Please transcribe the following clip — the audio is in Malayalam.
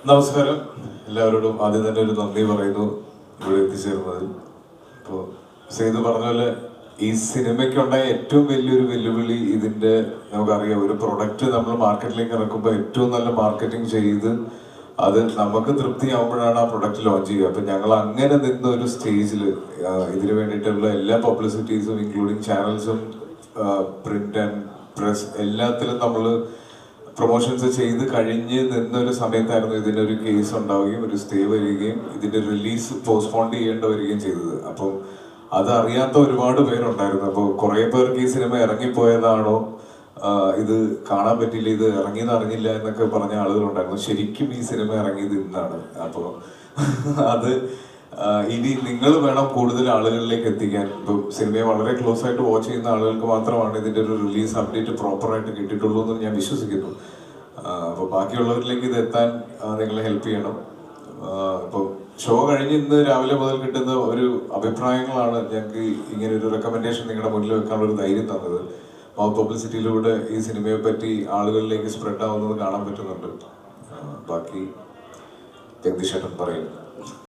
നമസ്കാരം എല്ലാവരോടും ആദ്യം തന്നെ ഒരു നന്ദി പറയുന്നു ഇവിടെ എത്തിച്ചേർന്നതിൽ. ഇപ്പോൾ സേതു പറഞ്ഞ പോലെ ഈ സിനിമയ്ക്കുണ്ടായ ഏറ്റവും വലിയൊരു വെല്ലുവിളി ഇതിന്റെ നമുക്കറിയാം, ഒരു പ്രൊഡക്റ്റ് നമ്മൾ മാർക്കറ്റിലേക്ക് ഇറക്കുമ്പോൾ ഏറ്റവും നല്ല മാർക്കറ്റിംഗ് ചെയ്ത് അത് നമുക്ക് തൃപ്തിയാവുമ്പോഴാണ് ആ പ്രൊഡക്റ്റ് ലോഞ്ച് ചെയ്യുക. അപ്പൊ ഞങ്ങൾ അങ്ങനെ നിന്ന ഒരു സ്റ്റേജിൽ ഇതിനു വേണ്ടിയിട്ടുള്ള എല്ലാ പബ്ലിസിറ്റീസും ഇൻക്ലൂഡിങ് ചാനൽസും പ്രിന്റ് ആൻഡ് പ്രസ് എല്ലാത്തിലും നമ്മൾ പ്രൊമോഷൻസ് ചെയ്ത് കഴിഞ്ഞ് നിന്നൊരു സമയത്തായിരുന്നു ഇതിനൊരു കേസ് ഉണ്ടാവുകയും ഒരു സ്റ്റേ വരികയും ഇതിന്റെ റിലീസ് പോസ്റ്റ്പോൺ ചെയ്യേണ്ട വരികയും ചെയ്തത്. അപ്പം അതറിയാത്ത ഒരുപാട് പേരുണ്ടായിരുന്നു. അപ്പോൾ കുറെ പേർക്ക് ഈ സിനിമ ഇറങ്ങിപ്പോയതാണോ, ഇത് കാണാൻ പറ്റില്ല, ഇത് ഇറങ്ങിയത് അറിഞ്ഞില്ല എന്നൊക്കെ പറഞ്ഞ ആളുകളുണ്ടായിരുന്നു. ശരിക്കും ഈ സിനിമ ഇറങ്ങിയത് ഇന്നാണ്. അപ്പോൾ അത് ഇനി നിങ്ങൾ വേണം കൂടുതൽ ആളുകളിലേക്ക് എത്തിക്കാൻ. ഇപ്പം സിനിമയെ വളരെ ക്ലോസ് ആയിട്ട് വാച്ച് ചെയ്യുന്ന ആളുകൾക്ക് മാത്രമാണ് ഇതിന്റെ ഒരു റിലീസ് അപ്ഡേറ്റ് പ്രോപ്പറായിട്ട് കിട്ടിയിട്ടുള്ളൂ എന്ന് ഞാൻ വിശ്വസിക്കുന്നു. അപ്പോൾ ബാക്കിയുള്ളവരിലേക്ക് ഇത് എത്താൻ നിങ്ങൾ ഹെൽപ്പ് ചെയ്യണം. ഇപ്പോൾ ഷോ കഴിഞ്ഞ് ഇന്ന് രാവിലെ മുതൽ കിട്ടുന്ന ഒരു അഭിപ്രായങ്ങളാണ് ഞങ്ങൾക്ക് ഇങ്ങനെ ഒരു റെക്കമെൻഡേഷൻ നിങ്ങളുടെ മുന്നിൽ വെക്കാനുള്ള ഒരു ധൈര്യം തന്നത്. മൗത്ത് പബ്ലിസിറ്റിയിലൂടെ ഈ സിനിമയെ പറ്റി ആളുകളിലേക്ക് സ്പ്രെഡ് ആവുന്നത് കാണാൻ പറ്റുന്നുണ്ട്. ബാക്കി ജഗദീഷ് ഏട്ടൻ പറയും.